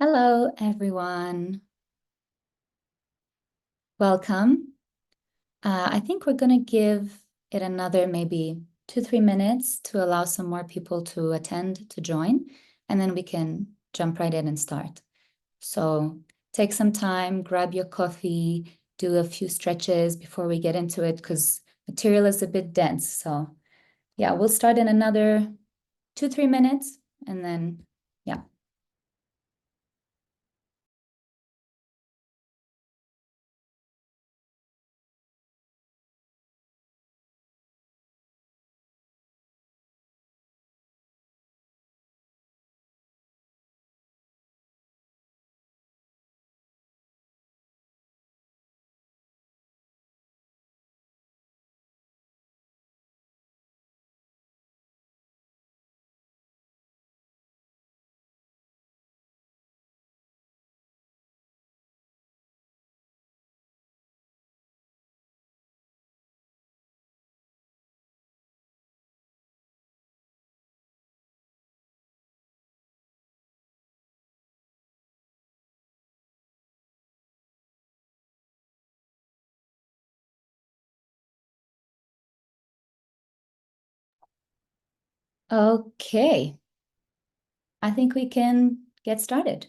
Hello, everyone. Welcome. I think we're going to give it another maybe 2-3 minutes to allow some more people to attend, to join, and then we can jump right in and start. So take some time, grab your coffee, do a few stretches before we get into it because material is a bit dense. So yeah, we'll start in another 2-3 minutes and then, yeah. Okay, I think we can get started.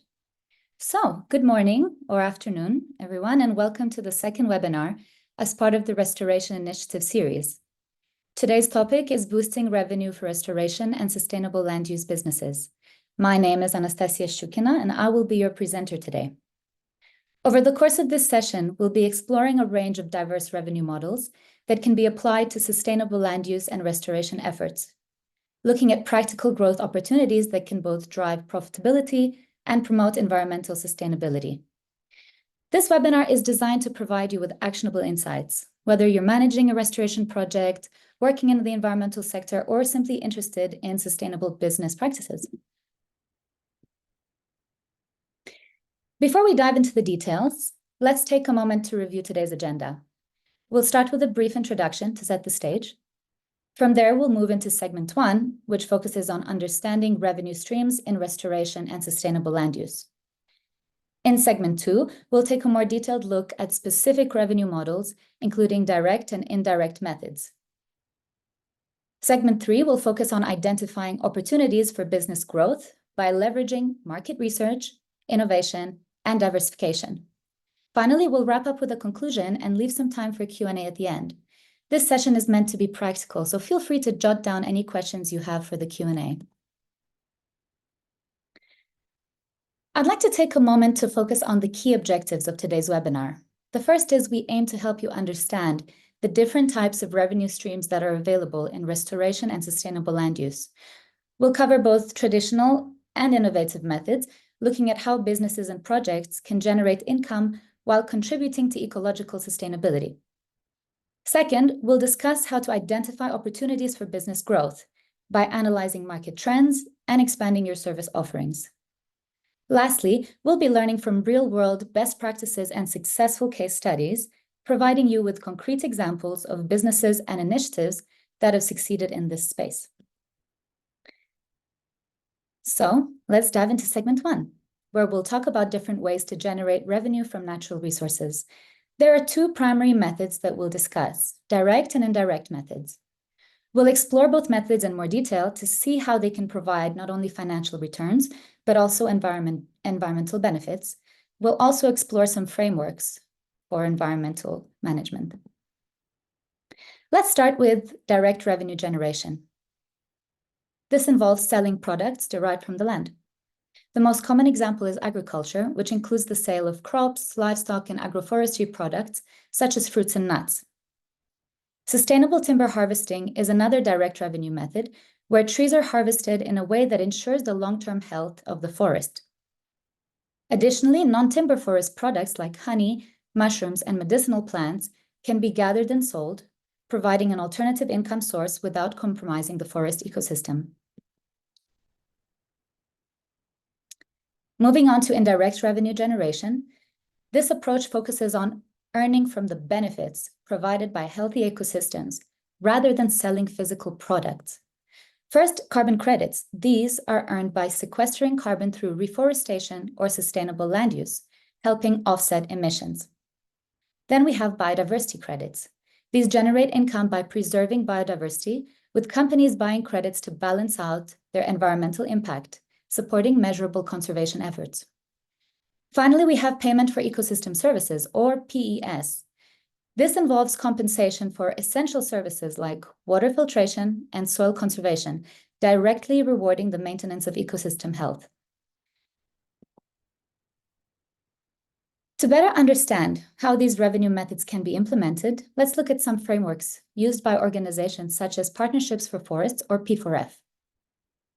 So, good morning or afternoon, everyone, and welcome to the second webinar as part of the Restoration Initiative series. Today's topic is boosting revenue for restoration and sustainable land use businesses. My name is Anastasia Shukina, and I will be your presenter today. Over the course of this session, we'll be exploring a range of diverse revenue models that can be applied to sustainable land use and restoration efforts, looking at practical growth opportunities that can both drive profitability and promote environmental sustainability. This webinar is designed to provide you with actionable insights, whether you're managing a restoration project, working in the environmental sector, or simply interested in sustainable business practices. Before we dive into the details, let's take a moment to review today's agenda. We'll start with a brief introduction to set the stage. From there, we'll move into segment 1, which focuses on understanding revenue streams in restoration and sustainable land use. In segment 2, we'll take a more detailed look at specific revenue models, including direct and indirect methods. Segment 3 will focus on identifying opportunities for business growth by leveraging market research, innovation, and diversification. Finally, we'll wrap up with a conclusion and leave some time for Q&A at the end. This session is meant to be practical, so feel free to jot down any questions you have for the Q&A. I'd like to take a moment to focus on the key objectives of today's webinar. The first is we aim to help you understand the different types of revenue streams that are available in restoration and sustainable land use. We'll cover both traditional and innovative methods, looking at how businesses and projects can generate income while contributing to ecological sustainability. Second, we'll discuss how to identify opportunities for business growth by analyzing market trends and expanding your service offerings. Lastly, we'll be learning from real-world best practices and successful case studies, providing you with concrete examples of businesses and initiatives that have succeeded in this space. So let's dive into segment 1, where we'll talk about different ways to generate revenue from natural resources. There are 2 primary methods that we'll discuss, direct and indirect methods. We'll explore both methods in more detail to see how they can provide not only financial returns, but also environmental benefits. We'll also explore some frameworks for environmental management. Let's start with direct revenue generation. This involves selling products derived from the land. The most common example is agriculture, which includes the sale of crops, livestock, and agroforestry products, such as fruits and nuts. Sustainable timber harvesting is another direct revenue method where trees are harvested in a way that ensures the long-term health of the forest. Additionally, non-timber forest products like honey, mushrooms, and medicinal plants can be gathered and sold, providing an alternative income source without compromising the forest ecosystem. Moving on to indirect revenue generation, this approach focuses on earning from the benefits provided by healthy ecosystems rather than selling physical products. First, carbon credits. These are earned by sequestering carbon through reforestation or sustainable land use, helping offset emissions. Then we have biodiversity credits. These generate income by preserving biodiversity, with companies buying credits to balance out their environmental impact, supporting measurable conservation efforts. Finally, we have payment for ecosystem services, or PES. This involves compensation for essential services like water filtration and soil conservation, directly rewarding the maintenance of ecosystem health. To better understand how these revenue methods can be implemented, let's look at some frameworks used by organizations such as Partnerships for Forests, or P4F.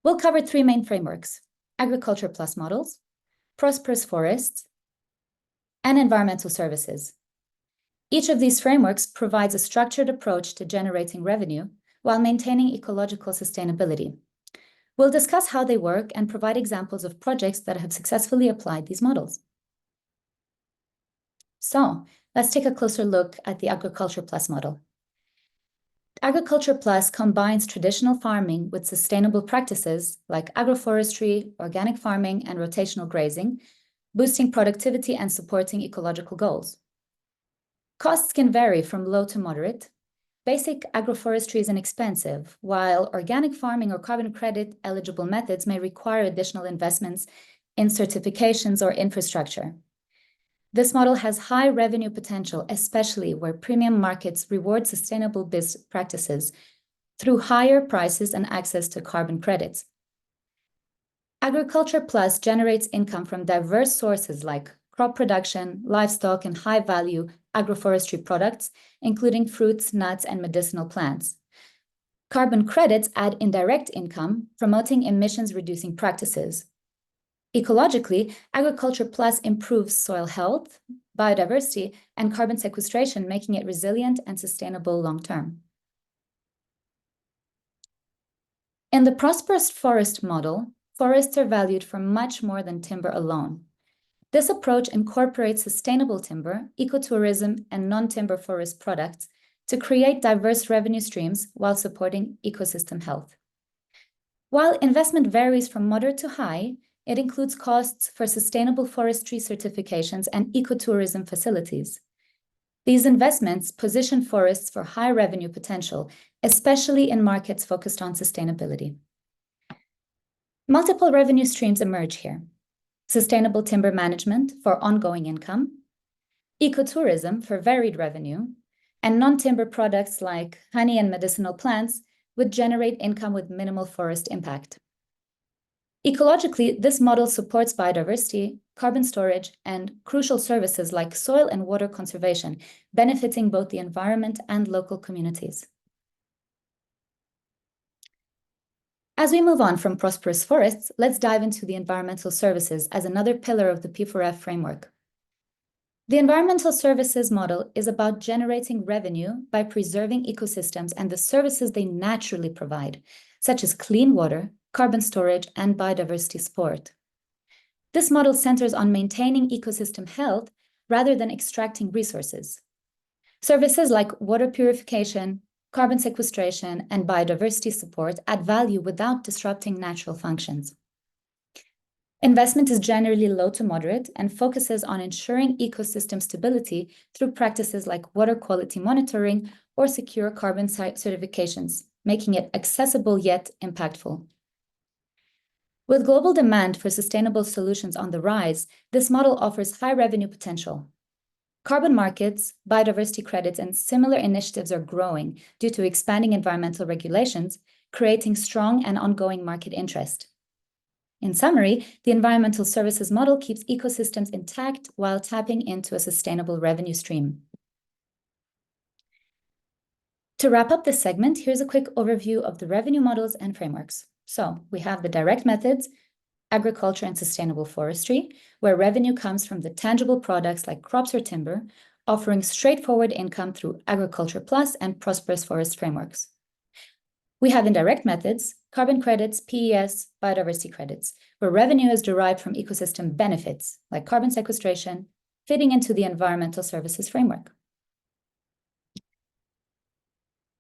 We'll cover three main frameworks: Agriculture Plus models, Prosperous Forests, and Environmental Services. Each of these frameworks provides a structured approach to generating revenue while maintaining ecological sustainability. We'll discuss how they work and provide examples of projects that have successfully applied these models. So let's take a closer look at the Agriculture Plus model. Agriculture Plus combines traditional farming with sustainable practices like agroforestry, organic farming, and rotational grazing, boosting productivity and supporting ecological goals. Costs can vary from low to moderate. Basic agroforestry is inexpensive, while organic farming or carbon credit eligible methods may require additional investments in certifications or infrastructure. This model has high revenue potential, especially where premium markets reward sustainable business practices through higher prices and access to carbon credits. Agriculture Plus generates income from diverse sources like crop production, livestock, and high-value agroforestry products, including fruits, nuts, and medicinal plants. Carbon credits add indirect income, promoting emissions-reducing practices. Ecologically, Agriculture Plus improves soil health, biodiversity, and carbon sequestration, making it resilient and sustainable long-term. In the Prosperous Forest model, forests are valued for much more than timber alone. This approach incorporates sustainable timber, ecotourism, and non-timber forest products to create diverse revenue streams while supporting ecosystem health. While investment varies from moderate to high, it includes costs for sustainable forestry certifications and ecotourism facilities. These investments position forests for high revenue potential, especially in markets focused on sustainability. Multiple revenue streams emerge here: sustainable timber management for ongoing income, ecotourism for varied revenue, and non-timber products like honey and medicinal plants would generate income with minimal forest impact. Ecologically, this model supports biodiversity, carbon storage, and crucial services like soil and water conservation, benefiting both the environment and local communities. As we move on from prosperous forests, let's dive into the environmental services as another pillar of the P4F framework. The environmental services model is about generating revenue by preserving ecosystems and the services they naturally provide, such as clean water, carbon storage, and biodiversity support. This model centers on maintaining ecosystem health rather than extracting resources. Services like water purification, carbon sequestration, and biodiversity support add value without disrupting natural functions. Investment is generally low to moderate and focuses on ensuring ecosystem stability through practices like water quality monitoring or secure carbon certifications, making it accessible yet impactful. With global demand for sustainable solutions on the rise, this model offers high revenue potential. Carbon markets, biodiversity credits, and similar initiatives are growing due to expanding environmental regulations, creating strong and ongoing market interest. In summary, the environmental services model keeps ecosystems intact while tapping into a sustainable revenue stream. To wrap up this segment, here's a quick overview of the revenue models and frameworks. So we have the direct methods, agriculture and sustainable forestry, where revenue comes from the tangible products like crops or timber, offering straightforward income through Agriculture Plus and Prosperous Forest frameworks. We have indirect methods, carbon credits, PES, biodiversity credits, where revenue is derived from ecosystem benefits like carbon sequestration, fitting into the environmental services framework.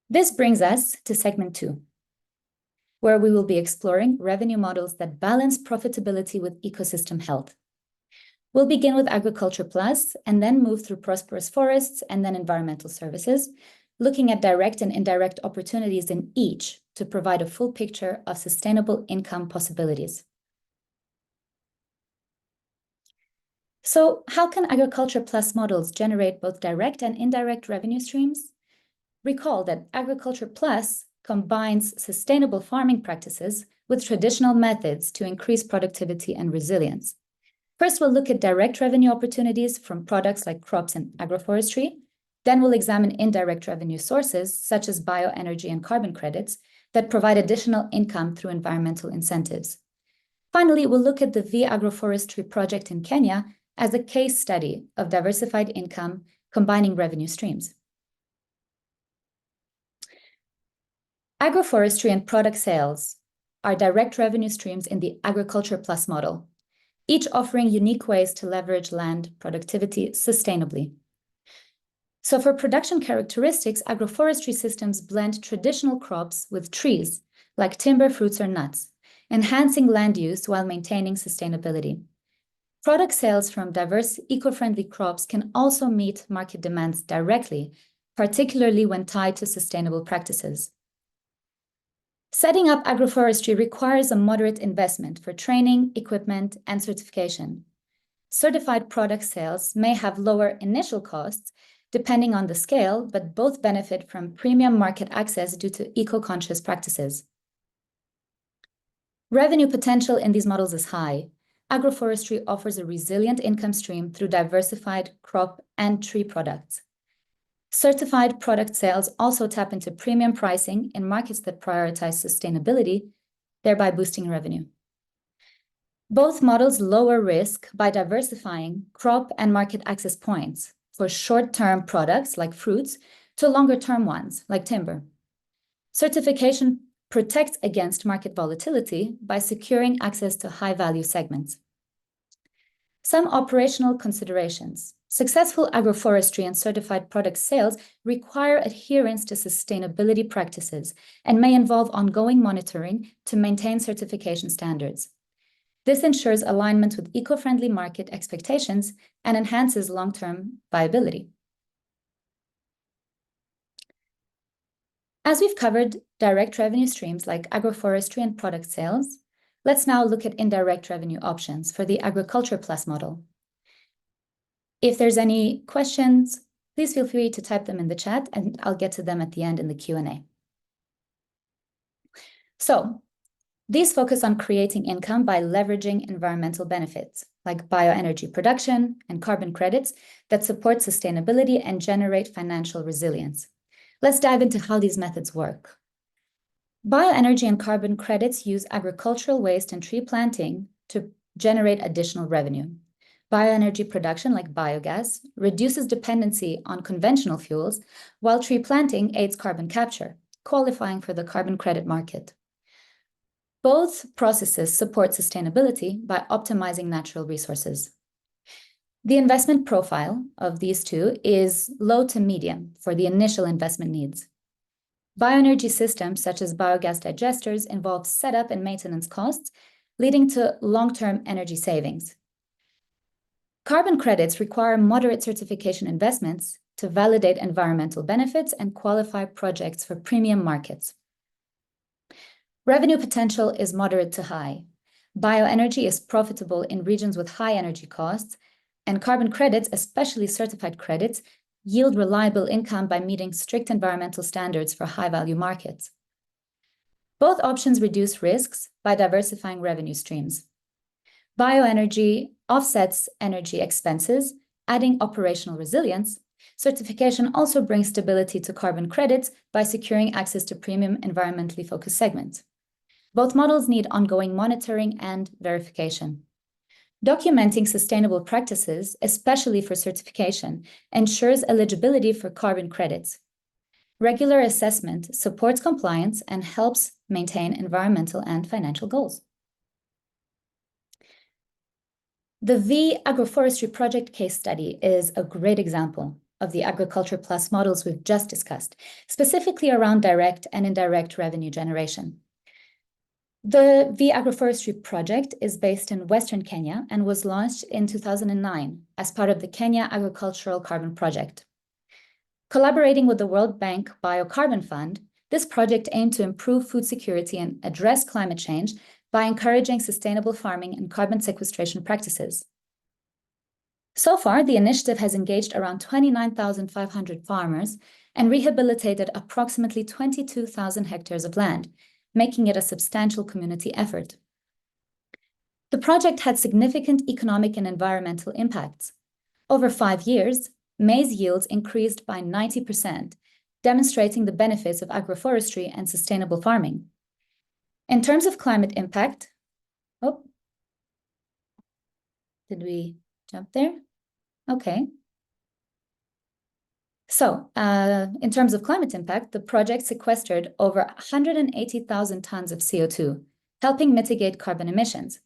This brings us to segment 2. where we will be exploring revenue models that balance profitability with ecosystem health. We'll begin with Agriculture Plus and then move through prosperous forests and then environmental services, looking at direct and indirect opportunities in each to provide a full picture of sustainable income possibilities. So how can Agriculture Plus models generate both direct and indirect revenue streams? Recall that Agriculture Plus combines sustainable farming practices with traditional methods to increase productivity and resilience. First, we'll look at direct revenue opportunities from products like crops and agroforestry. Then we'll examine indirect revenue sources, such as bioenergy and carbon credits, that provide additional income through environmental incentives. Finally, we'll look at the V agroforestry project in Kenya as a case study of diversified income combining revenue streams. Agroforestry and product sales are direct revenue streams in the Agriculture Plus model, each offering unique ways to leverage land productivity sustainably. So for production characteristics, agroforestry systems blend traditional crops with trees, like timber, fruits, or nuts, enhancing land use while maintaining sustainability. Product sales from diverse eco-friendly crops can also meet market demands directly, particularly when tied to sustainable practices. Setting up agroforestry requires a moderate investment for training, equipment, and certification. Certified product sales may have lower initial costs, depending on the scale, but both benefit from premium market access due to eco-conscious practices. Revenue potential in these models is high. Agroforestry offers a resilient income stream through diversified crop and tree products. Certified product sales also tap into premium pricing in markets that prioritize sustainability, thereby boosting revenue. Both models lower risk by diversifying crop and market access points for short-term products like fruits to longer-term ones like timber. Certification protects against market volatility by securing access to high-value segments. Some operational considerations. Successful agroforestry and certified product sales require adherence to sustainability practices and may involve ongoing monitoring to maintain certification standards. This ensures alignment with eco-friendly market expectations and enhances long-term viability. As we've covered direct revenue streams like agroforestry and product sales, let's now look at indirect revenue options for the Agriculture Plus model. If there's any questions, please feel free to type them in the chat and I'll get to them at the end in the Q&A. So, these focus on creating income by leveraging environmental benefits, like bioenergy production and carbon credits that support sustainability and generate financial resilience. Let's dive into how these methods work. Bioenergy and carbon credits use agricultural waste and tree planting to generate additional revenue. Bioenergy production, like biogas, reduces dependency on conventional fuels, while tree planting aids carbon capture, qualifying for the carbon credit market. Both processes support sustainability by optimizing natural resources. The investment profile of these two is low to medium for the initial investment needs. Bioenergy systems, such as biogas digesters, involve setup and maintenance costs, leading to long-term energy savings. Carbon credits require moderate certification investments to validate environmental benefits and qualify projects for premium markets. Revenue potential is moderate to high. Bioenergy is profitable in regions with high energy costs, and carbon credits, especially certified credits, yield reliable income by meeting strict environmental standards for high-value markets. Both options reduce risks by diversifying revenue streams. Bioenergy offsets energy expenses, adding operational resilience. Certification also brings stability to carbon credits by securing access to premium environmentally focused segments. Both models need ongoing monitoring and verification. Documenting sustainable practices, especially for certification, ensures eligibility for carbon credits. Regular assessment supports compliance and helps maintain environmental and financial goals. The V agroforestry project case study is a great example of the Agriculture Plus models we've just discussed, specifically around direct and indirect revenue generation. The V Agroforestry project is based in Western Kenya and was launched in 2009 as part of the Kenya Agricultural Carbon Project. Collaborating with the World Bank Biocarbon Fund, this project aimed to improve food security and address climate change by encouraging sustainable farming and carbon sequestration practices. So far, the initiative has engaged around 29,500 farmers and rehabilitated approximately 22,000 hectares of land, making it a substantial community effort. The project had significant economic and environmental impacts. Over 5 years, maize yields increased by 90%, demonstrating the benefits of agroforestry and sustainable farming. In terms of climate impact, did we jump there? Okay. So, in terms of climate impact, the project sequestered over 180,000 tons of CO2, helping mitigate carbon emissions.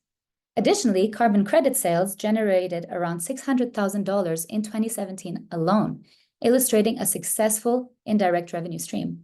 Additionally, carbon credit sales generated around $600,000 in 2017 alone, illustrating a successful indirect revenue stream.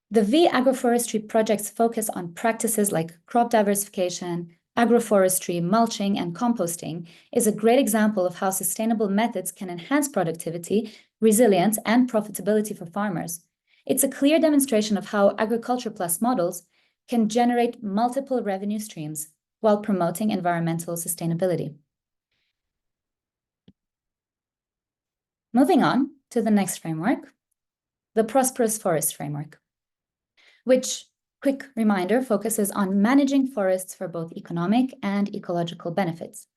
The V Agroforestry project's focus on practices like crop diversification, agroforestry, mulching, and composting is a great example of how sustainable methods can enhance productivity, resilience, and profitability for farmers. It's a clear demonstration of how Agriculture Plus models can generate multiple revenue streams while promoting environmental sustainability. Moving on to the next framework, the Prosperous Forest Framework, which, quick reminder, focuses on managing forests for both economic and ecological benefits.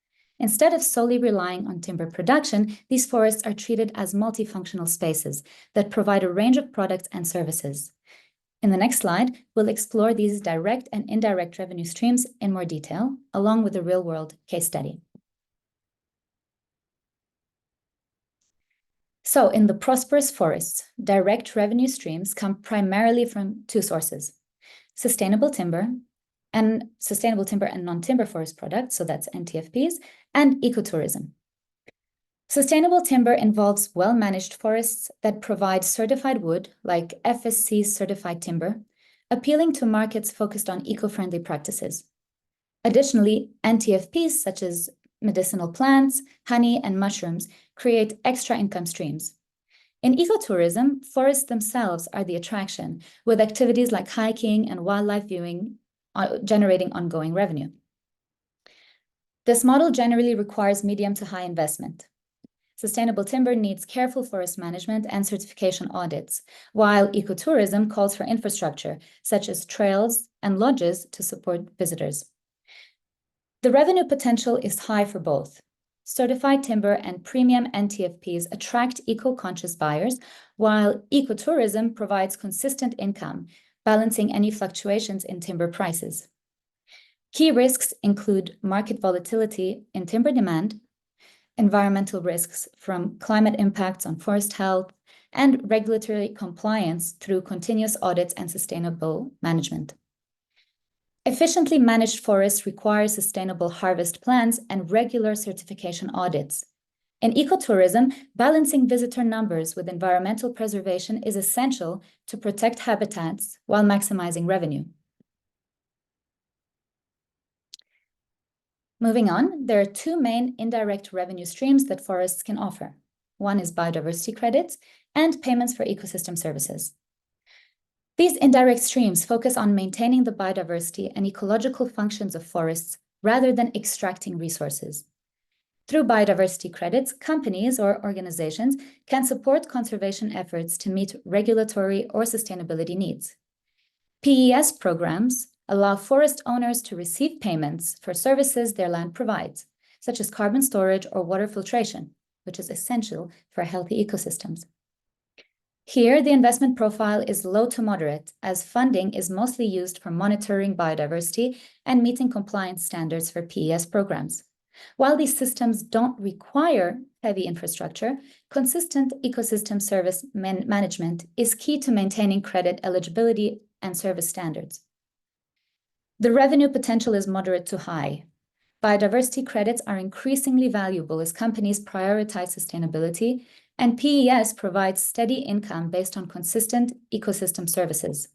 Instead of solely relying on timber production, these forests are treated as multifunctional spaces that provide a range of products and services. In the next slide, we'll explore these direct and indirect revenue streams in more detail, along with a real-world case study. So, in the prosperous forests, direct revenue streams come primarily from two sources: sustainable timber and non-timber forest products, so that's NTFPs, and ecotourism. Sustainable timber involves well-managed forests that provide certified wood, like FSC certified timber, appealing to markets focused on eco-friendly practices. Additionally, NTFPs, such as medicinal plants, honey, and mushrooms, create extra income streams. In ecotourism, forests themselves are the attraction, with activities like hiking and wildlife viewing generating ongoing revenue. This model generally requires medium to high investment. Sustainable timber needs careful forest management and certification audits, while ecotourism calls for infrastructure, such as trails and lodges, to support visitors. The revenue potential is high for both. Certified timber and premium NTFPs attract eco-conscious buyers, while ecotourism provides consistent income, balancing any fluctuations in timber prices. Key risks include market volatility in timber demand, environmental risks from climate impacts on forest health, and regulatory compliance through continuous audits and sustainable management. Efficiently managed forests require sustainable harvest plans and regular certification audits. In ecotourism, balancing visitor numbers with environmental preservation is essential to protect habitats while maximizing revenue. Moving on, there are two main indirect revenue streams that forests can offer. One is biodiversity credits and payments for ecosystem services. These indirect streams focus on maintaining the biodiversity and ecological functions of forests rather than extracting resources. Through biodiversity credits, companies or organizations can support conservation efforts to meet regulatory or sustainability needs. PES programs allow forest owners to receive payments for services their land provides, such as carbon storage or water filtration, which is essential for healthy ecosystems. Here, the investment profile is low to moderate, as funding is mostly used for monitoring biodiversity and meeting compliance standards for PES programs. While these systems don't require heavy infrastructure, consistent ecosystem service management is key to maintaining credit eligibility and service standards. The revenue potential is moderate to high. Biodiversity credits are increasingly valuable as companies prioritize sustainability, and PES provides steady income based on consistent ecosystem services.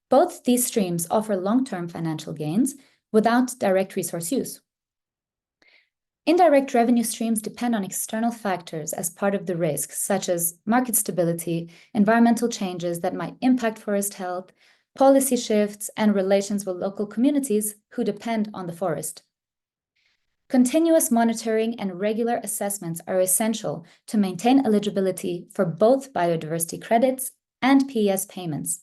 Both these streams offer long-term financial gains without direct resource use. Indirect revenue streams depend on external factors as part of the risk, such as market stability, environmental changes that might impact forest health, policy shifts, and relations with local communities who depend on the forest. Continuous monitoring and regular assessments are essential to maintain eligibility for both biodiversity credits and PES payments.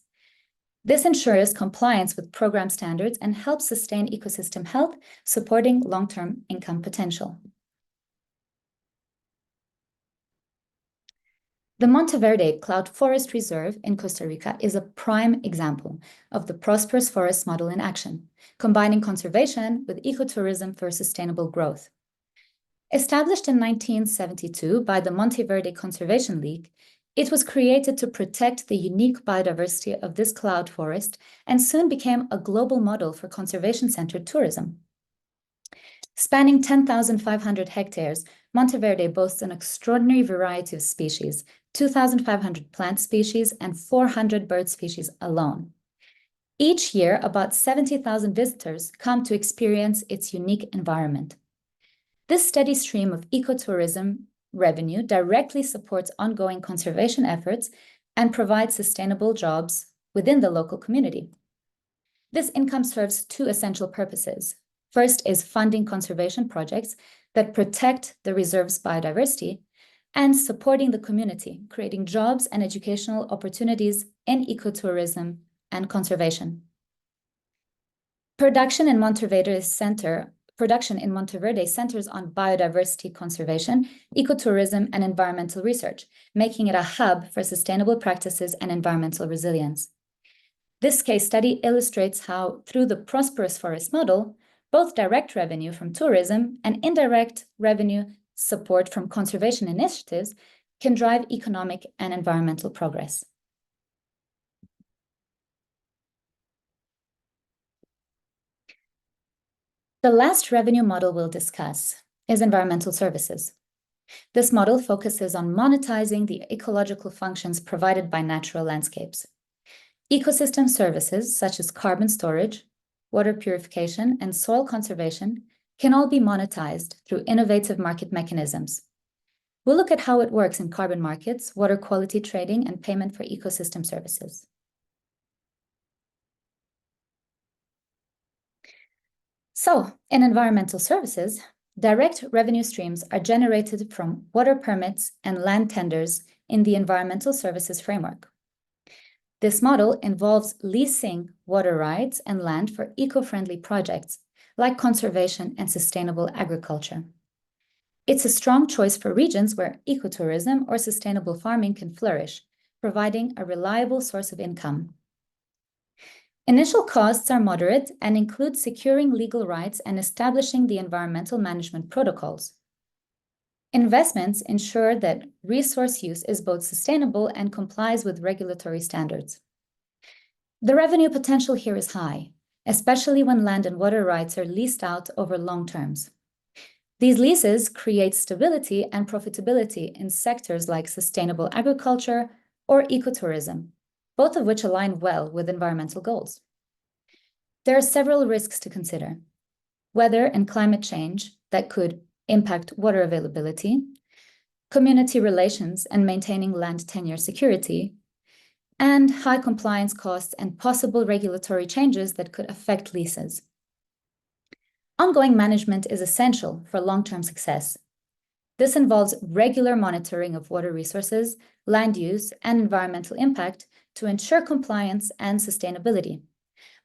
This ensures compliance with program standards and helps sustain ecosystem health, supporting long-term income potential. The Monteverde Cloud Forest Reserve in Costa Rica is a prime example of the prosperous forest model in action, combining conservation with ecotourism for sustainable growth. Established in 1972 by the Monteverde Conservation League, it was created to protect the unique biodiversity of this cloud forest and soon became a global model for conservation-centered tourism. Spanning 10,500 hectares, Monteverde boasts an extraordinary variety of species, 2,500 plant species and 400 bird species alone. Each year, about 70,000 visitors come to experience its unique environment. This steady stream of ecotourism revenue directly supports ongoing conservation efforts and provides sustainable jobs within the local community. This income serves two essential purposes. First is funding conservation projects that protect the reserve's biodiversity and supporting the community, creating jobs and educational opportunities in ecotourism and conservation. Production in Monteverde centers on biodiversity conservation, ecotourism, and environmental research, making it a hub for sustainable practices and environmental resilience. This case study illustrates how, through the prosperous forest model, both direct revenue from tourism and indirect revenue support from conservation initiatives can drive economic and environmental progress. The last revenue model we'll discuss is environmental services. This model focuses on monetizing the ecological functions provided by natural landscapes. Ecosystem services such as carbon storage, water purification, and soil conservation can all be monetized through innovative market mechanisms. We'll look at how it works in carbon markets, water quality trading, and payment for ecosystem services. So, in environmental services, direct revenue streams are generated from water permits and land tenders in the environmental services framework. This model involves leasing water rights and land for eco-friendly projects like conservation and sustainable agriculture. It's a strong choice for regions where ecotourism or sustainable farming can flourish, providing a reliable source of income. Initial costs are moderate and include securing legal rights and establishing the environmental management protocols. Investments ensure that resource use is both sustainable and complies with regulatory standards. The revenue potential here is high, especially when land and water rights are leased out over long terms. These leases create stability and profitability in sectors like sustainable agriculture or ecotourism, both of which align well with environmental goals. There are several risks to consider: weather and climate change that could impact water availability, community relations and maintaining land tenure security, and high compliance costs and possible regulatory changes that could affect leases. Ongoing management is essential for long-term success. This involves regular monitoring of water resources, land use, and environmental impact to ensure compliance and sustainability.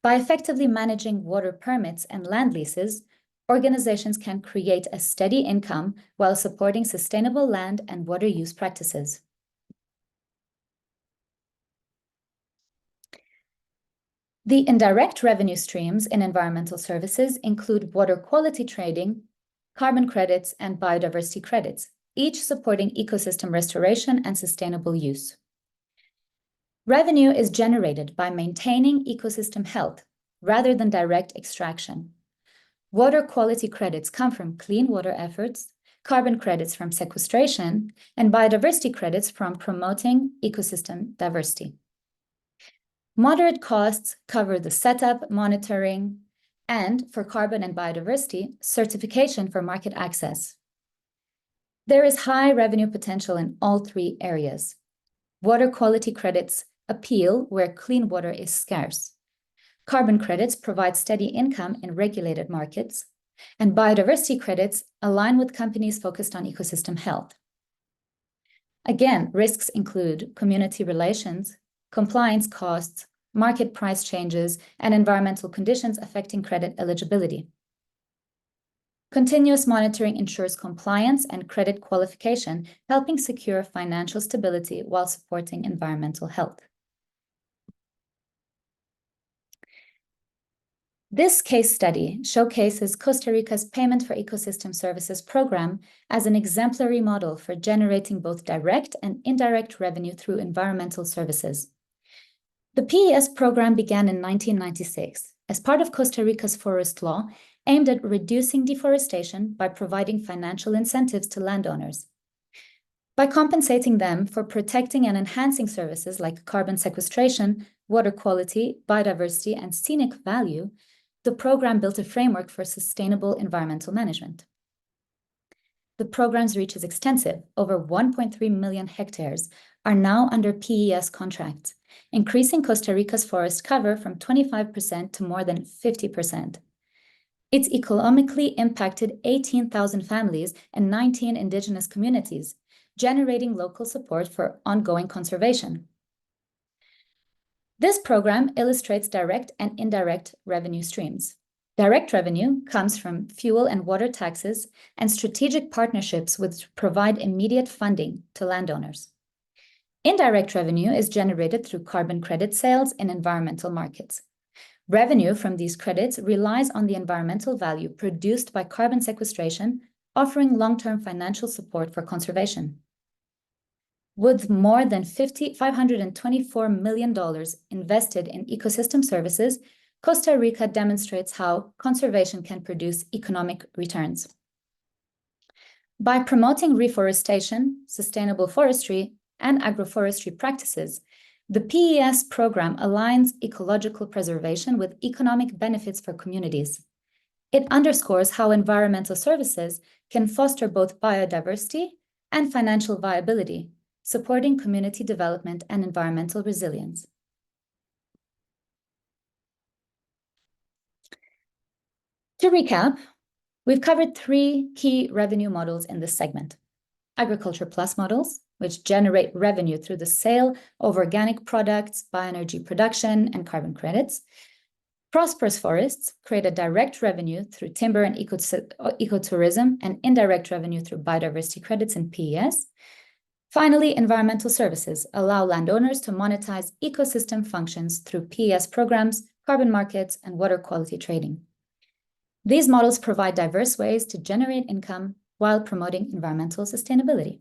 By effectively managing water permits and land leases, organizations can create a steady income while supporting sustainable land and water use practices. The indirect revenue streams in environmental services include water quality trading, carbon credits, and biodiversity credits, each supporting ecosystem restoration and sustainable use. Revenue is generated by maintaining ecosystem health rather than direct extraction. Water quality credits come from clean water efforts, carbon credits from sequestration, and biodiversity credits from promoting ecosystem diversity. Moderate costs cover the setup, monitoring, and for carbon and biodiversity, certification for market access. There is high revenue potential in all three areas. Water quality credits appeal where clean water is scarce. Carbon credits provide steady income in regulated markets, and biodiversity credits align with companies focused on ecosystem health. Again, risks include community relations, compliance costs, market price changes, and environmental conditions affecting credit eligibility. Continuous monitoring ensures compliance and credit qualification, helping secure financial stability while supporting environmental health. This case study showcases Costa Rica's Payment for Ecosystem Services program as an exemplary model for generating both direct and indirect revenue through environmental services. The PES program began in 1996 as part of Costa Rica's forest law, aimed at reducing deforestation by providing financial incentives to landowners. By compensating them for protecting and enhancing services like carbon sequestration, water quality, biodiversity, and scenic value, the program built a framework for sustainable environmental management. The program's reach is extensive. Over 1.3 million hectares are now under PES contracts, increasing Costa Rica's forest cover from 25% to more than 50%. It's economically impacted 18,000 families and 19 indigenous communities, generating local support for ongoing conservation. This program illustrates direct and indirect revenue streams. Direct revenue comes from fuel and water taxes and strategic partnerships which provide immediate funding to landowners. Indirect revenue is generated through carbon credit sales in environmental markets. Revenue from these credits relies on the environmental value produced by carbon sequestration, offering long-term financial support for conservation. With more than $524 million invested in ecosystem services, Costa Rica demonstrates how conservation can produce economic returns. By promoting reforestation, sustainable forestry, and agroforestry practices, the PES program aligns ecological preservation with economic benefits for communities. It underscores how environmental services can foster both biodiversity and financial viability, supporting community development and environmental resilience. To recap, we've covered three key revenue models in this segment. Agriculture Plus models, which generate revenue through the sale of organic products, bioenergy production, and carbon credits. Prosperous forests create a direct revenue through timber and ecotourism, and indirect revenue through biodiversity credits and PES. Finally, environmental services allow landowners to monetize ecosystem functions through PES programs, carbon markets, and water quality trading. These models provide diverse ways to generate income while promoting environmental sustainability.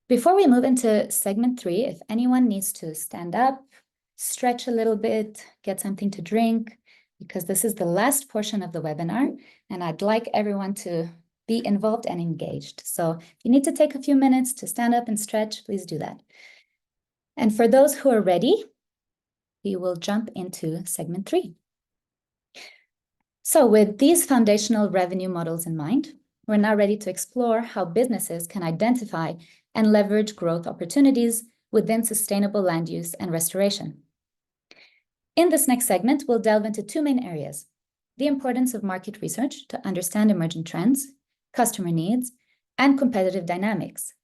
Before we move into segment 3, if anyone needs to stand up, stretch a little bit, get something to drink, because this is the last portion of the webinar, and I'd like everyone to be involved and engaged. So if you need to take a few minutes to stand up and stretch, please do that. And for those who are ready, we will jump into segment 3. So with these foundational revenue models in mind, we're now ready to explore how businesses can identify and leverage growth opportunities within sustainable land use and restoration. In this next segment, we'll delve into two main areas: the importance of market research to understand emerging trends, customer needs, and competitive dynamics,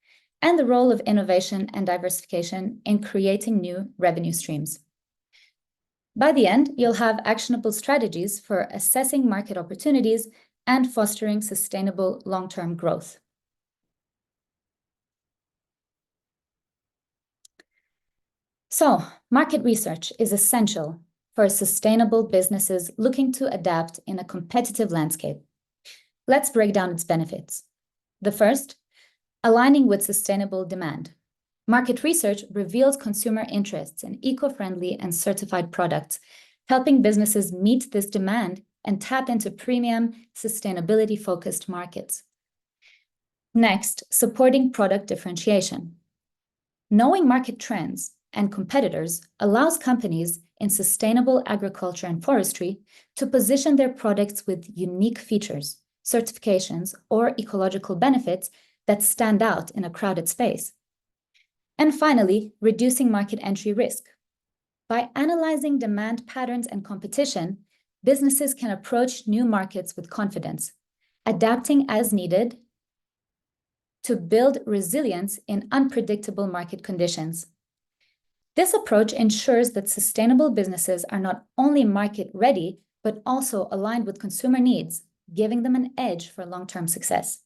and the role of innovation and diversification in creating new revenue streams. By the end, you'll have actionable strategies for assessing market opportunities and fostering sustainable long-term growth. So, market research is essential for sustainable businesses looking to adapt in a competitive landscape. Let's break down its benefits. The first, aligning with sustainable demand. Market research reveals consumer interests in eco-friendly and certified products, helping businesses meet this demand and tap into premium, sustainability-focused markets. Next, supporting product differentiation. Knowing market trends and competitors allows companies in sustainable agriculture and forestry to position their products with unique features, certifications, or ecological benefits that stand out in a crowded space. And finally, reducing market entry risk. By analyzing demand patterns and competition, businesses can approach new markets with confidence, adapting as needed to build resilience in unpredictable market conditions. This approach ensures that sustainable businesses are not only market ready, but also aligned with consumer needs, giving them an edge for long-term success.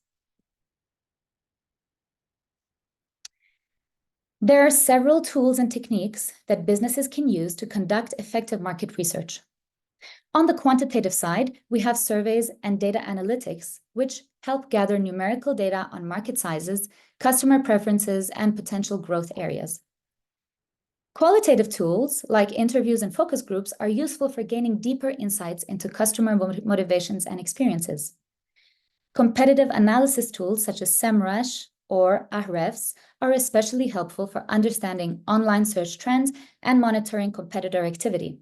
There are several tools and techniques that businesses can use to conduct effective market research. On the quantitative side, we have surveys and data analytics, which help gather numerical data on market sizes, customer preferences, and potential growth areas. Qualitative tools like interviews and focus groups are useful for gaining deeper insights into customer motivations and experiences. Competitive analysis tools such as SEMrush or Ahrefs are especially helpful for understanding online search trends and monitoring competitor activity.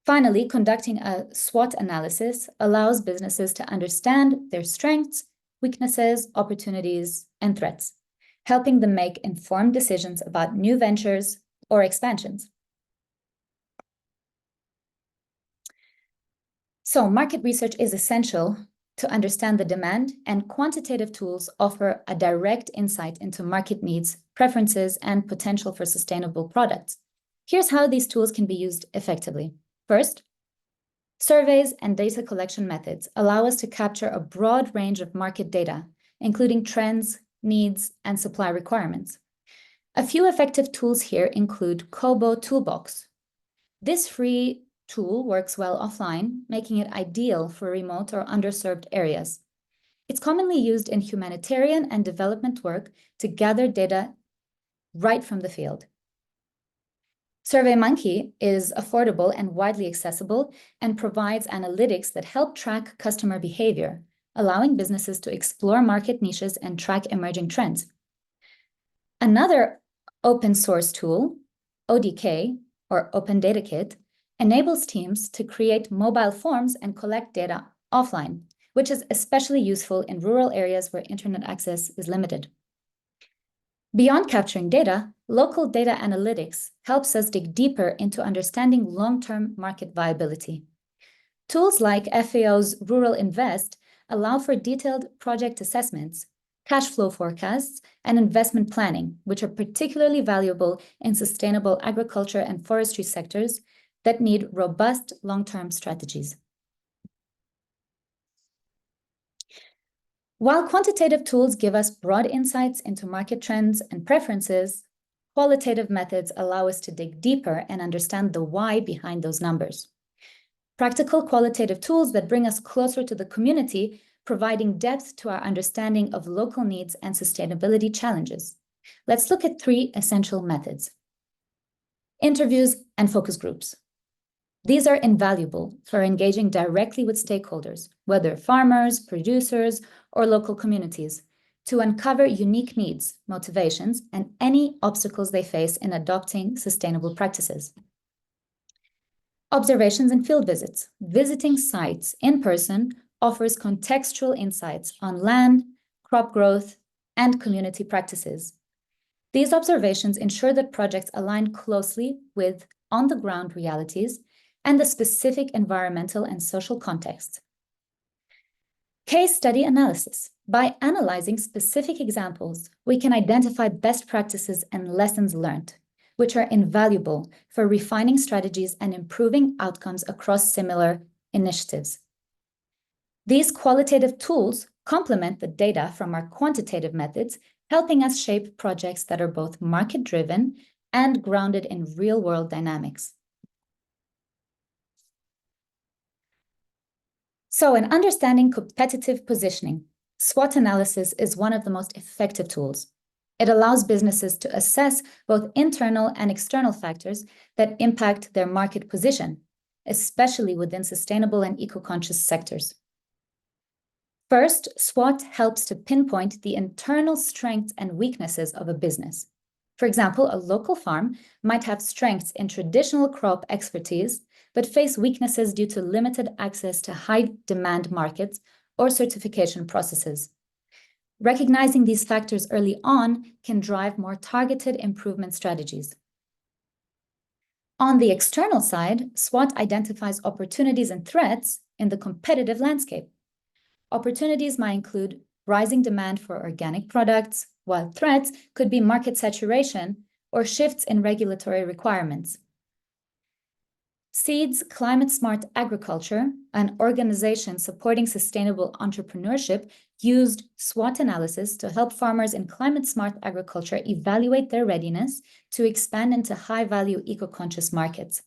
Finally, conducting a SWOT analysis allows businesses to understand their strengths, weaknesses, opportunities, and threats, helping them make informed decisions about new ventures or expansions. So, market research is essential to understand the demand, and quantitative tools offer a direct insight into market needs, preferences, and potential for sustainable products. Here's how these tools can be used effectively. First, surveys and data collection methods allow us to capture a broad range of market data, including trends, needs, and supply requirements. A few effective tools here include Kobo Toolbox. This free tool works well offline, making it ideal for remote or underserved areas. It's commonly used in humanitarian and development work to gather data right from the field. SurveyMonkey is affordable and widely accessible and provides analytics that help track customer behavior, allowing businesses to explore market niches and track emerging trends. Another open source tool, ODK, or Open Data Kit, enables teams to create mobile forms and collect data offline, which is especially useful in rural areas where internet access is limited. Beyond capturing data, local data analytics helps us dig deeper into understanding long-term market viability. Tools like FAO's Rural Invest allow for detailed project assessments, cash flow forecasts, and investment planning, which are particularly valuable in sustainable agriculture and forestry sectors that need robust long-term strategies. While quantitative tools give us broad insights into market trends and preferences, qualitative methods allow us to dig deeper and understand the why behind those numbers. Practical qualitative tools that bring us closer to the community, providing depth to our understanding of local needs and sustainability challenges. Let's look at 3 essential methods. Interviews and focus groups. These are invaluable for engaging directly with stakeholders, whether farmers, producers, or local communities, to uncover unique needs, motivations, and any obstacles they face in adopting sustainable practices. Observations and field visits. Visiting sites in person offers contextual insights on land, crop growth, and community practices. These observations ensure that projects align closely with on-the-ground realities and the specific environmental and social context. Case study analysis. By analyzing specific examples, we can identify best practices and lessons learned, which are invaluable for refining strategies and improving outcomes across similar initiatives. These qualitative tools complement the data from our quantitative methods, helping us shape projects that are both market-driven and grounded in real-world dynamics. So, in understanding competitive positioning, SWOT analysis is one of the most effective tools. It allows businesses to assess both internal and external factors that impact their market position, especially within sustainable and eco-conscious sectors. First, SWOT helps to pinpoint the internal strengths and weaknesses of a business. For example, a local farm might have strengths in traditional crop expertise, but face weaknesses due to limited access to high-demand markets or certification processes. Recognizing these factors early on can drive more targeted improvement strategies. On the external side, SWOT identifies opportunities and threats in the competitive landscape. Opportunities might include rising demand for organic products, while threats could be market saturation or shifts in regulatory requirements. Seeds Climate Smart Agriculture, an organization supporting sustainable entrepreneurship, used SWOT analysis to help farmers in climate smart agriculture evaluate their readiness to expand into high-value eco-conscious markets.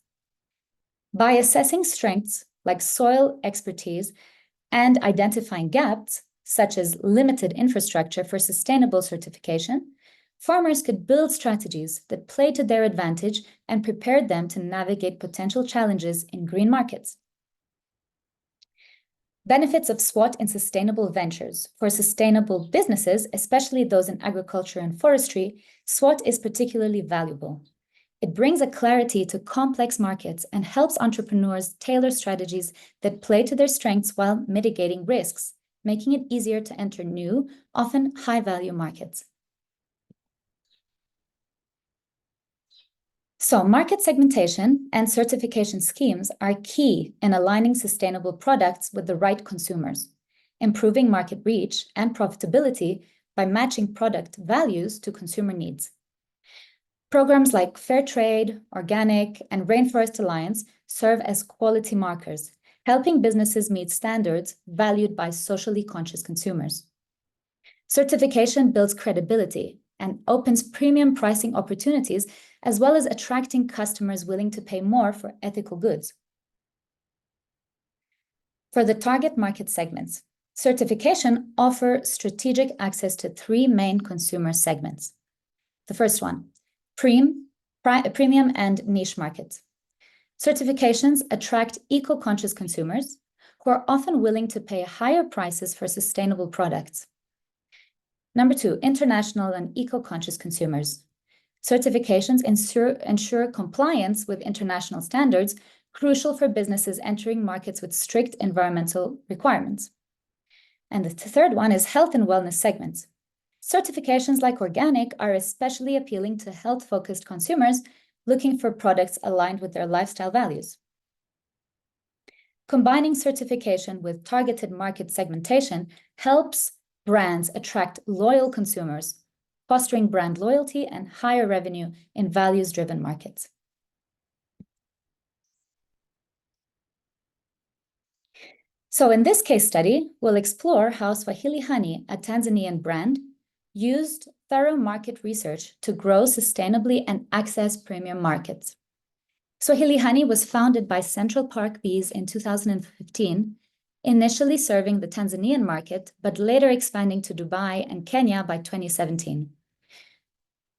By assessing strengths like soil expertise and identifying gaps, such as limited infrastructure for sustainable certification, farmers could build strategies that played to their advantage and prepared them to navigate potential challenges in green markets. Benefits of SWOT in sustainable ventures. For sustainable businesses, especially those in agriculture and forestry, SWOT is particularly valuable. It brings a clarity to complex markets and helps entrepreneurs tailor strategies that play to their strengths while mitigating risks, making it easier to enter new, often high-value markets. So market segmentation and certification schemes are key in aligning sustainable products with the right consumers, improving market reach and profitability by matching product values to consumer needs. Programs like Fair Trade, Organic, and Rainforest Alliance serve as quality markers, helping businesses meet standards valued by socially conscious consumers. Certification builds credibility and opens premium pricing opportunities, as well as attracting customers willing to pay more for ethical goods. For the target market segments, certification offers strategic access to three main consumer segments. The first one, premium and niche markets. Certifications attract eco-conscious consumers who are often willing to pay higher prices for sustainable products. Number two, international and eco-conscious consumers. Certifications ensure compliance with international standards, crucial for businesses entering markets with strict environmental requirements. And the third one is health and wellness segments. Certifications like organic are especially appealing to health-focused consumers looking for products aligned with their lifestyle values. Combining certification with targeted market segmentation helps brands attract loyal consumers, fostering brand loyalty and higher revenue in values-driven markets. So in this case study, we'll explore how Swahili Honey, a Tanzanian brand, used thorough market research to grow sustainably and access premium markets. Swahili Honey was founded by Central Park Bees in 2015, initially serving the Tanzanian market, but later expanding to Dubai and Kenya by 2017.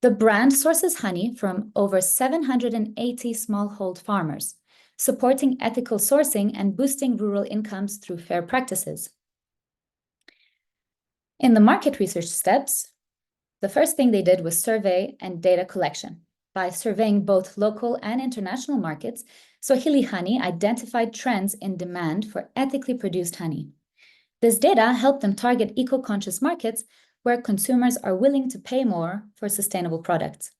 The brand sources honey from over 780 smallhold farmers, supporting ethical sourcing and boosting rural incomes through fair practices. In the market research steps, the first thing they did was survey and data collection. By surveying both local and international markets, Swahili Honey identified trends in demand for ethically produced honey. This data helped them target eco-conscious markets where consumers are willing to pay more for sustainable products.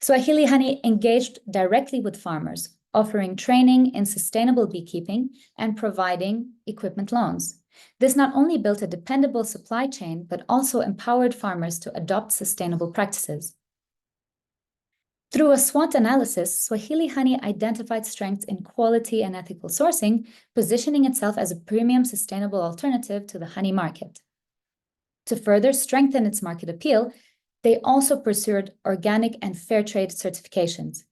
Swahili Honey engaged directly with farmers, offering training in sustainable beekeeping and providing equipment loans. This not only built a dependable supply chain, but also empowered farmers to adopt sustainable practices. Through a SWOT analysis, Swahili Honey identified strengths in quality and ethical sourcing, positioning itself as a premium sustainable alternative to the honey market. To further strengthen its market appeal, they also pursued organic and fair trade certifications.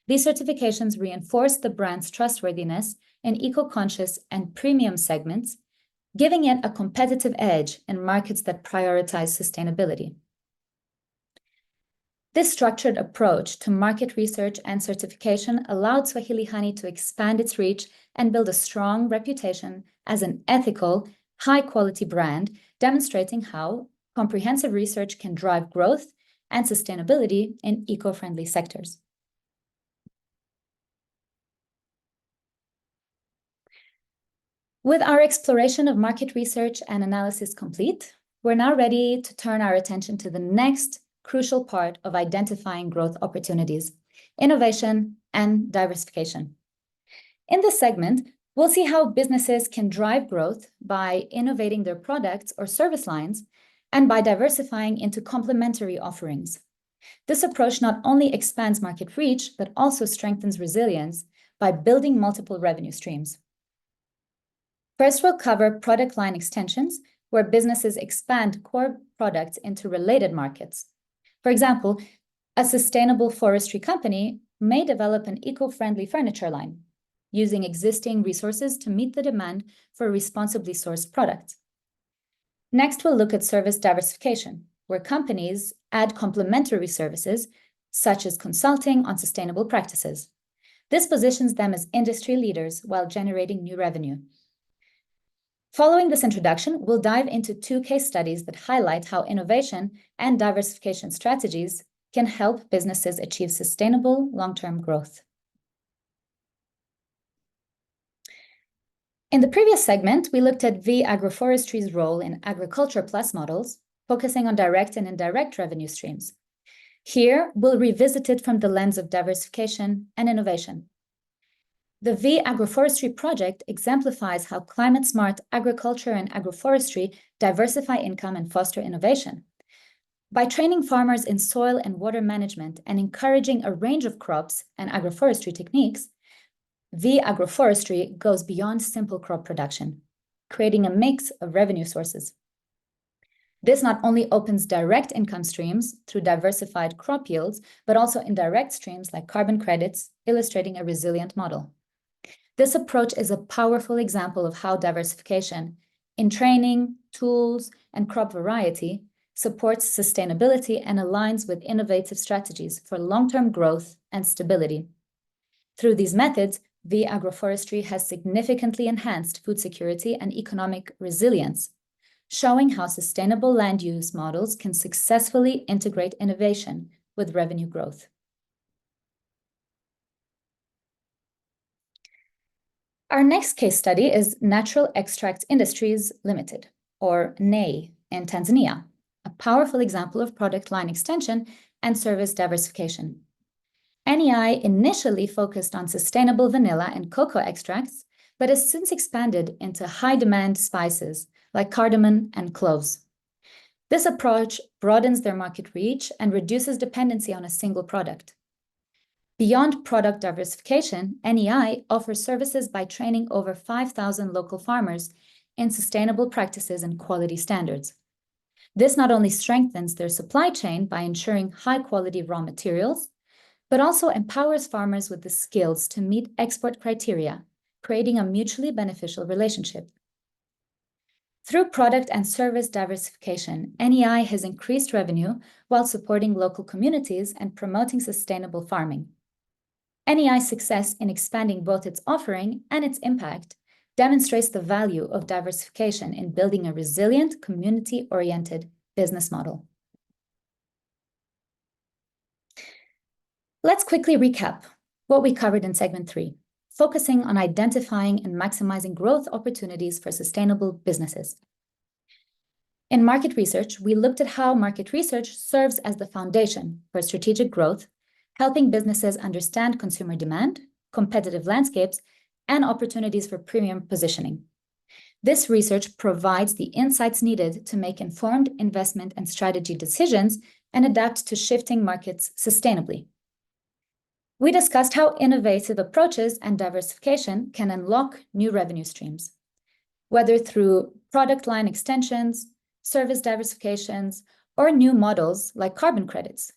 These certifications reinforced the brand's trustworthiness in eco-conscious and premium segments, giving it a competitive edge in markets that prioritize sustainability. This structured approach to market research and certification allowed Swahili Honey to expand its reach and build a strong reputation as an ethical, high-quality brand, demonstrating how comprehensive research can drive growth and sustainability in eco-friendly sectors. With our exploration of market research and analysis complete, we're now ready to turn our attention to the next crucial part of identifying growth opportunities: innovation and diversification. In this segment, we'll see how businesses can drive growth by innovating their products or service lines and by diversifying into complementary offerings. This approach not only expands market reach, but also strengthens resilience by building multiple revenue streams. First, we'll cover product line extensions, where businesses expand core products into related markets. For example, a sustainable forestry company may develop an eco-friendly furniture line, using existing resources to meet the demand for responsibly sourced products. Next, we'll look at service diversification, where companies add complementary services, such as consulting on sustainable practices. This positions them as industry leaders while generating new revenue. Following this introduction, we'll dive into 2 case studies that highlight how innovation and diversification strategies can help businesses achieve sustainable long-term growth. In the previous segment, we looked at V Agroforestry's role in Agriculture Plus models, focusing on direct and indirect revenue streams. Here, we'll revisit it from the lens of diversification and innovation. The V Agroforestry project exemplifies how climate-smart agriculture and agroforestry diversify income and foster innovation. By training farmers in soil and water management and encouraging a range of crops and agroforestry techniques, V Agroforestry goes beyond simple crop production, creating a mix of revenue sources. This not only opens direct income streams through diversified crop yields, but also indirect streams like carbon credits, illustrating a resilient model. This approach is a powerful example of how diversification in training, tools, and crop variety supports sustainability and aligns with innovative strategies for long-term growth and stability. Through these methods, V Agroforestry has significantly enhanced food security and economic resilience, showing how sustainable land use models can successfully integrate innovation with revenue growth. Our next case study is Natural Extracts Industries Limited, or NEI, in Tanzania, a powerful example of product line extension and service diversification. NEI initially focused on sustainable vanilla and cocoa extracts, but has since expanded into high-demand spices like cardamom and cloves. This approach broadens their market reach and reduces dependency on a single product. Beyond product diversification, NEI offers services by training over 5,000 local farmers in sustainable practices and quality standards. This not only strengthens their supply chain by ensuring high-quality raw materials, but also empowers farmers with the skills to meet export criteria, creating a mutually beneficial relationship. Through product and service diversification, NEI has increased revenue while supporting local communities and promoting sustainable farming. NEI's success in expanding both its offering and its impact demonstrates the value of diversification in building a resilient, community-oriented business model. Let's quickly recap what we covered in segment 3, focusing on identifying and maximizing growth opportunities for sustainable businesses. In market research, we looked at how market research serves as the foundation for strategic growth, helping businesses understand consumer demand, competitive landscapes, and opportunities for premium positioning. This research provides the insights needed to make informed investment and strategy decisions and adapt to shifting markets sustainably. We discussed how innovative approaches and diversification can unlock new revenue streams, whether through product line extensions, service diversifications, or new models like carbon credits.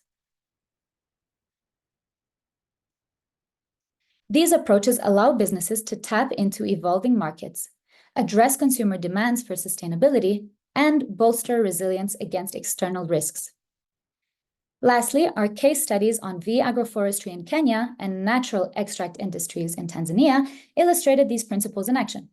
These approaches allow businesses to tap into evolving markets, address consumer demands for sustainability, and bolster resilience against external risks. Lastly, our case studies on V Agroforestry in Kenya and Natural Extract Industries in Tanzania illustrated these principles in action.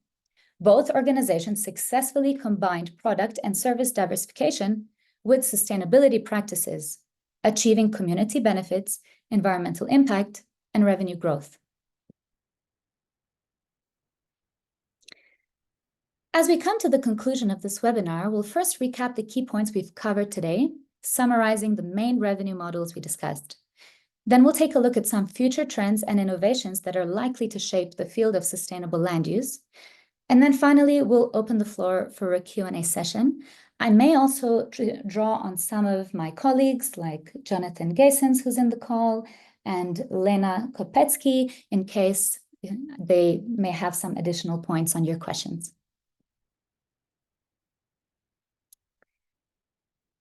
Both organizations successfully combined product and service diversification with sustainability practices, achieving community benefits, environmental impact, and revenue growth. As we come to the conclusion of this webinar, we'll first recap the key points we've covered today, summarizing the main revenue models we discussed. Then we'll take a look at some future trends and innovations that are likely to shape the field of sustainable land use. And then finally, we'll open the floor for a Q&A session. I may also draw on some of my colleagues like Jonathan Gaysens, who's in the call, and Lena Kopetsky, in case they may have some additional points on your questions.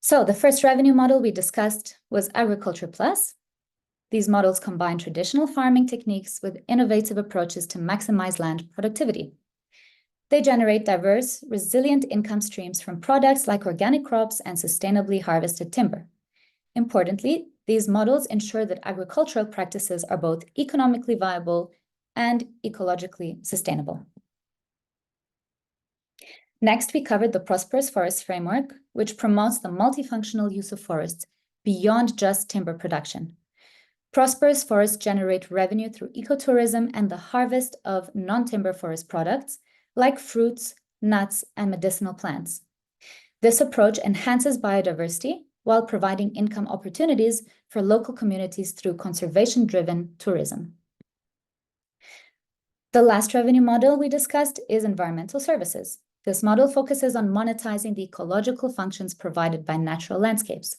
So the first revenue model we discussed was Agriculture Plus. These models combine traditional farming techniques with innovative approaches to maximize land productivity. They generate diverse, resilient income streams from products like organic crops and sustainably harvested timber. Importantly, these models ensure that agricultural practices are both economically viable and ecologically sustainable. Next, we covered the Prosperous Forest Framework, which promotes the multifunctional use of forests beyond just timber production. Prosperous forests generate revenue through ecotourism and the harvest of non-timber forest products like fruits, nuts, and medicinal plants. This approach enhances biodiversity while providing income opportunities for local communities through conservation-driven tourism. The last revenue model we discussed is environmental services. This model focuses on monetizing the ecological functions provided by natural landscapes.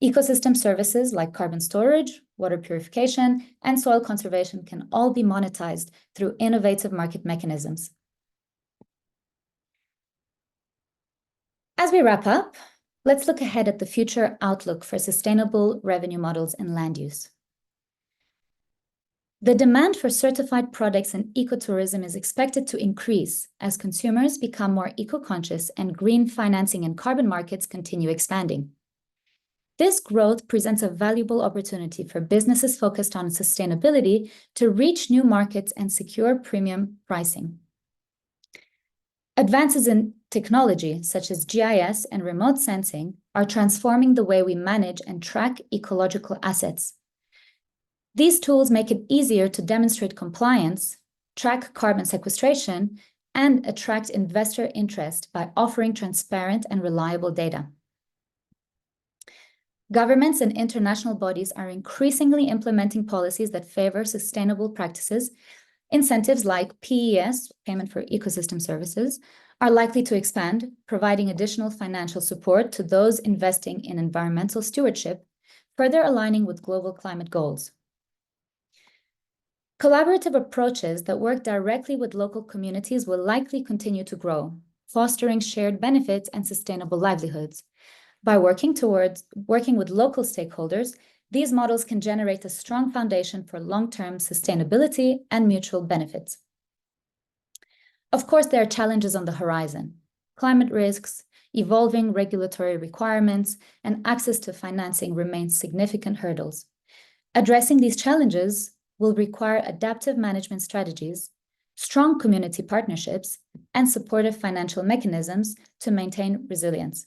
Ecosystem services like carbon storage, water purification, and soil conservation can all be monetized through innovative market mechanisms. As we wrap up, let's look ahead at the future outlook for sustainable revenue models in land use. The demand for certified products and ecotourism is expected to increase as consumers become more eco-conscious and green financing and carbon markets continue expanding. This growth presents a valuable opportunity for businesses focused on sustainability to reach new markets and secure premium pricing. Advances in technology, such as GIS and remote sensing, are transforming the way we manage and track ecological assets. These tools make it easier to demonstrate compliance, track carbon sequestration, and attract investor interest by offering transparent and reliable data. Governments and international bodies are increasingly implementing policies that favor sustainable practices. Incentives like PES, Payment for Ecosystem Services, are likely to expand, providing additional financial support to those investing in environmental stewardship, further aligning with global climate goals. Collaborative approaches that work directly with local communities will likely continue to grow, fostering shared benefits and sustainable livelihoods. By working with local stakeholders, these models can generate a strong foundation for long-term sustainability and mutual benefits. Of course, there are challenges on the horizon: climate risks, evolving regulatory requirements, and access to financing remain significant hurdles. Addressing these challenges will require adaptive management strategies, strong community partnerships, and supportive financial mechanisms to maintain resilience.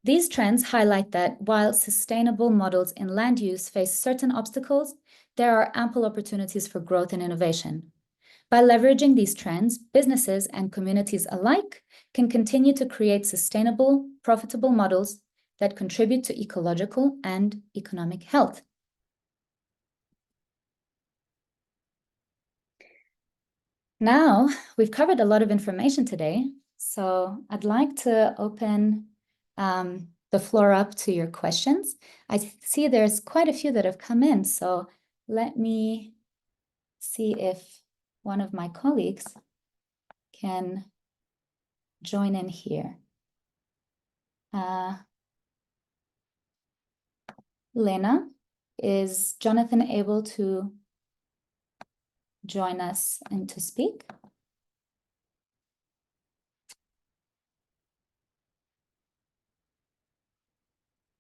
These trends highlight that while sustainable models in land use face certain obstacles, there are ample opportunities for growth and innovation. By leveraging these trends, businesses and communities alike can continue to create sustainable, profitable models that contribute to ecological and economic health. Now, we've covered a lot of information today, so I'd like to open the floor up to your questions. I see there's quite a few that have come in, so let me see if one of my colleagues can join in here. Lena, is Jonathan able to join us and to speak?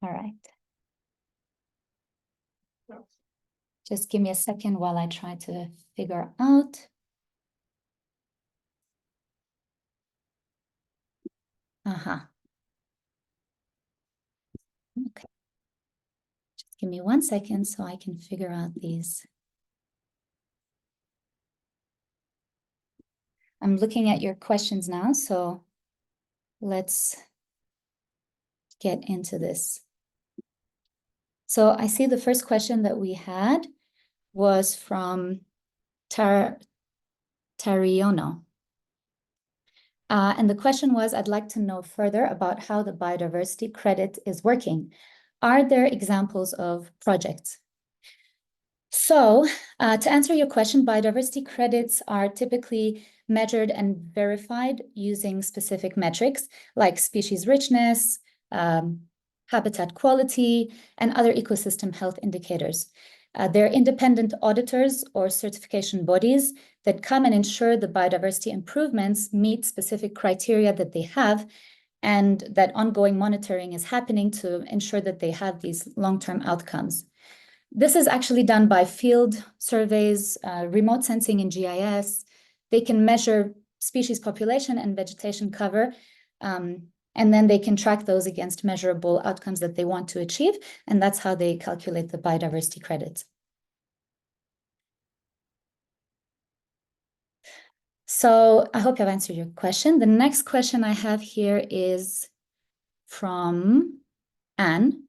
All right. Just give me a second while I try to figure out. Okay. Give me 1 second so I can figure out these. I'm looking at your questions now, so let's get into this. So I see the first question that we had was from Tariono. And the question was, I'd like to know further about how the biodiversity credit is working. Are there examples of projects? So to answer your question, biodiversity credits are typically measured and verified using specific metrics like species richness, habitat quality, and other ecosystem health indicators. They're independent auditors or certification bodies that come and ensure the biodiversity improvements meet specific criteria that they have, and that ongoing monitoring is happening to ensure that they have these long-term outcomes. This is actually done by field surveys, remote sensing in GIS. They can measure species population and vegetation cover, and then they can track those against measurable outcomes that they want to achieve, and that's how they calculate the biodiversity credits. So I hope I've answered your question. The next question I have here is from Anne.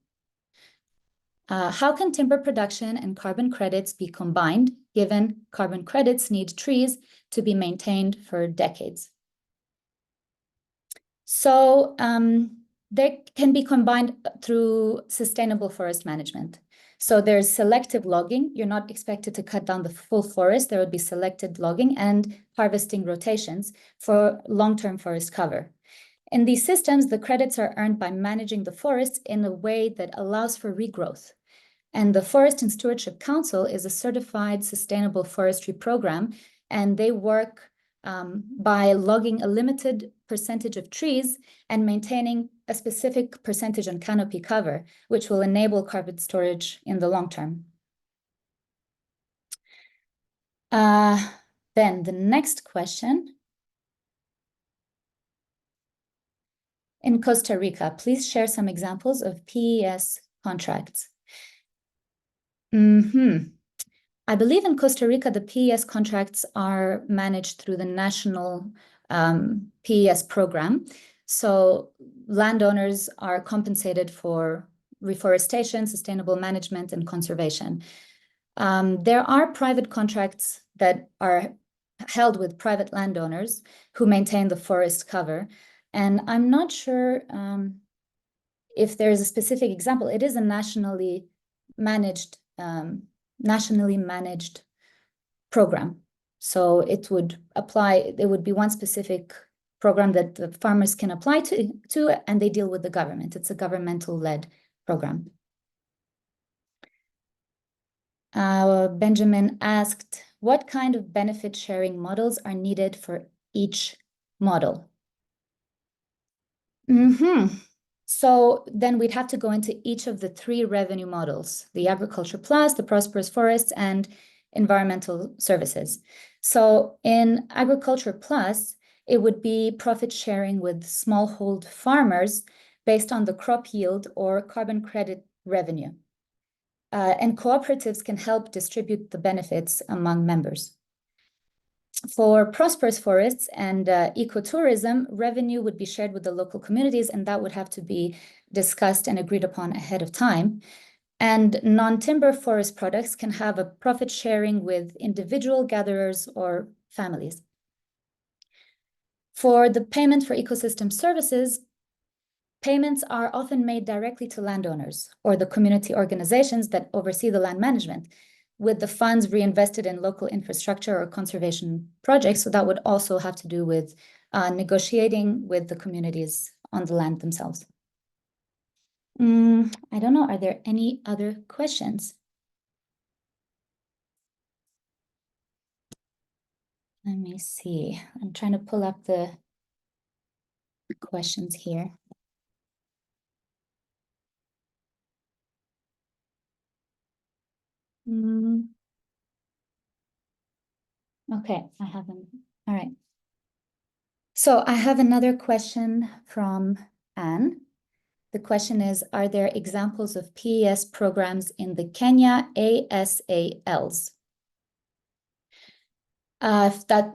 How can timber production and carbon credits be combined, given carbon credits need trees to be maintained for decades? So they can be combined through sustainable forest management. So there's selective logging. You're not expected to cut down the full forest. There would be selected logging and harvesting rotations for long-term forest cover. In these systems, the credits are earned by managing the forests in a way that allows for regrowth. And the Forest and Stewardship Council is a certified sustainable forestry program, and they work by logging a limited percentage of trees and maintaining a specific percentage on canopy cover, which will enable carbon storage in the long term. Then the next question. In Costa Rica, please share some examples of PES contracts. I believe in Costa Rica, the PES contracts are managed through the national PES program. So landowners are compensated for reforestation, sustainable management, and conservation. There are private contracts that are held with private landowners who maintain the forest cover. And I'm not sure if there's a specific example. It is a nationally managed program. So it would apply, there would be one specific program that the farmers can apply to, and they deal with the government. It's a governmental-led program. Benjamin asked, what kind of benefit sharing models are needed for each model? So then we'd have to go into each of the 3 revenue models, the Agriculture Plus, the Prosperous Forests, and Environmental Services. So in Agriculture Plus, it would be profit sharing with smallhold farmers based on the crop yield or carbon credit revenue. And cooperatives can help distribute the benefits among members. For prosperous forests and ecotourism, revenue would be shared with the local communities, and that would have to be discussed and agreed upon ahead of time. And non-timber forest products can have a profit sharing with individual gatherers or families. For the payment for ecosystem services, payments are often made directly to landowners or the community organizations that oversee the land management, with the funds reinvested in local infrastructure or conservation projects. So that would also have to do with negotiating with the communities on the land themselves. I don't know, are there any other questions? Let me see, I'm trying to pull up the questions here. Okay, I have them. All right. So I have another question from Anne. The question is, are there examples of PES programs in the Kenya ASALs? That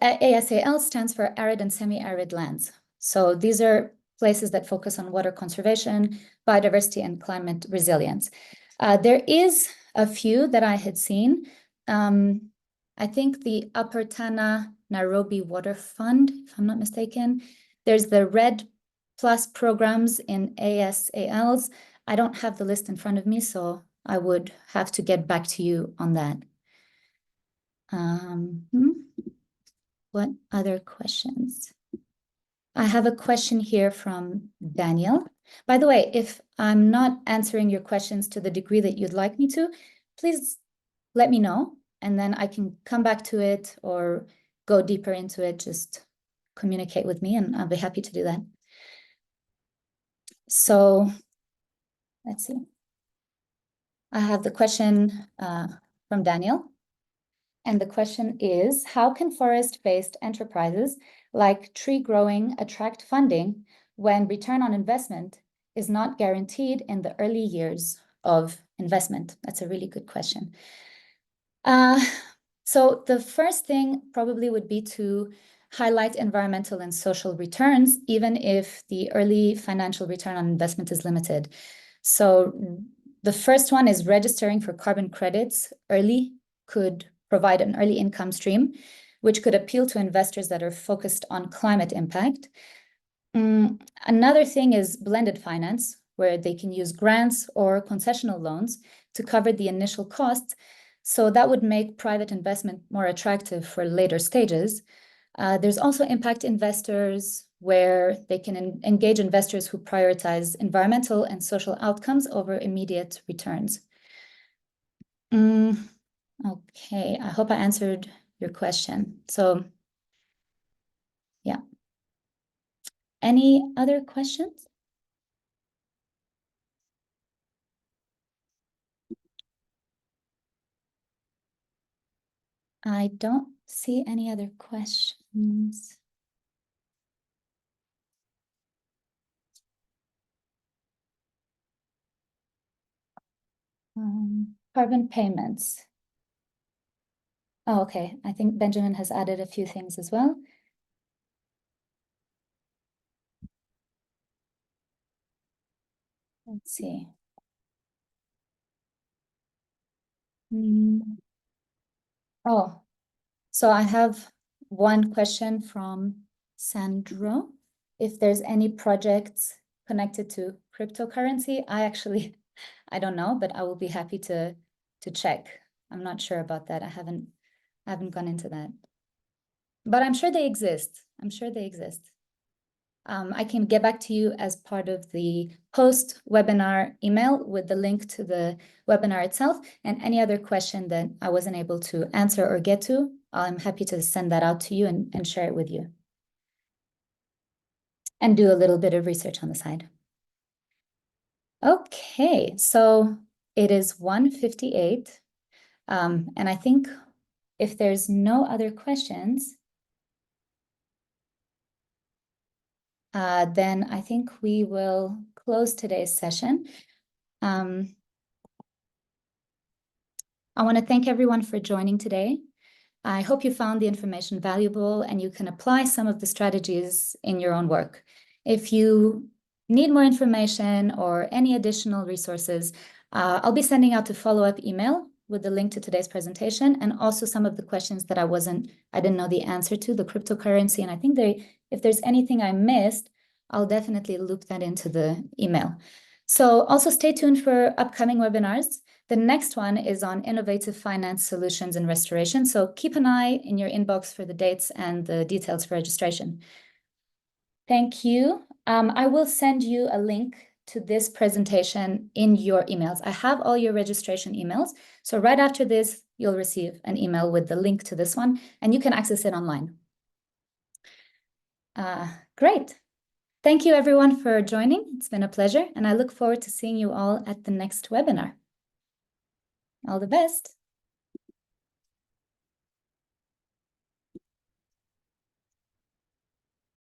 ASAL stands for arid and semi-arid lands. So these are places that focus on water conservation, biodiversity, and climate resilience. There is a few that I had seen. I think the Upper Tana Nairobi Water Fund, if I'm not mistaken. There's the Red Plus programs in ASALs. I don't have the list in front of me, so I would have to get back to you on that. What other questions? I have a question here from Daniel. By the way, if I'm not answering your questions to the degree that you'd like me to, please let me know, and then I can come back to it or go deeper into it. Just communicate with me, and I'll be happy to do that. So let's see. I have the question from Daniel. And the question is, how can forest-based enterprises like tree growing attract funding when return on investment is not guaranteed in the early years of investment? That's a really good question. So the first thing probably would be to highlight environmental and social returns, even if the early financial return on investment is limited. So the first one is registering for carbon credits early could provide an early income stream, which could appeal to investors that are focused on climate impact. Another thing is blended finance, where they can use grants or concessional loans to cover the initial costs. So that would make private investment more attractive for later stages. There's also impact investors, where they can engage investors who prioritize environmental and social outcomes over immediate returns. Okay, I hope I answered your question. So, yeah. Any other questions? I don't see any other questions. Carbon payments. Oh, okay. I think Benjamin has added a few things as well. Let's see. Oh, so I have one question from Sandro. If there's any projects connected to cryptocurrency, I don't know, but I will be happy to check. I'm not sure about that. I haven't gone into that. But I'm sure they exist. I'm sure they exist. I can get back to you as part of the post-webinar email with the link to the webinar itself, and any other question that I wasn't able to answer or get to, I'm happy to send that out to you and share it with you. And do a little bit of research on the side. Okay, so it is 1:58. And I think if there's no other questions, then I think we will close today's session. I want to thank everyone for joining today. I hope you found the information valuable and you can apply some of the strategies in your own work. If you need more information or any additional resources, I'll be sending out a follow-up email with the link to today's presentation and also some of the questions that I didn't know the answer to, the cryptocurrency. And I think if there's anything I missed, I'll definitely loop that into the email. So also stay tuned for upcoming webinars. The next one is on innovative finance solutions and restoration. So keep an eye in your inbox for the dates and the details for registration. Thank you. I will send you a link to this presentation in your emails. I have all your registration emails. So right after this, you'll receive an email with the link to this one, and you can access it online. Great. Thank you, everyone, for joining. It's been a pleasure, and I look forward to seeing you all at the next webinar. All the best.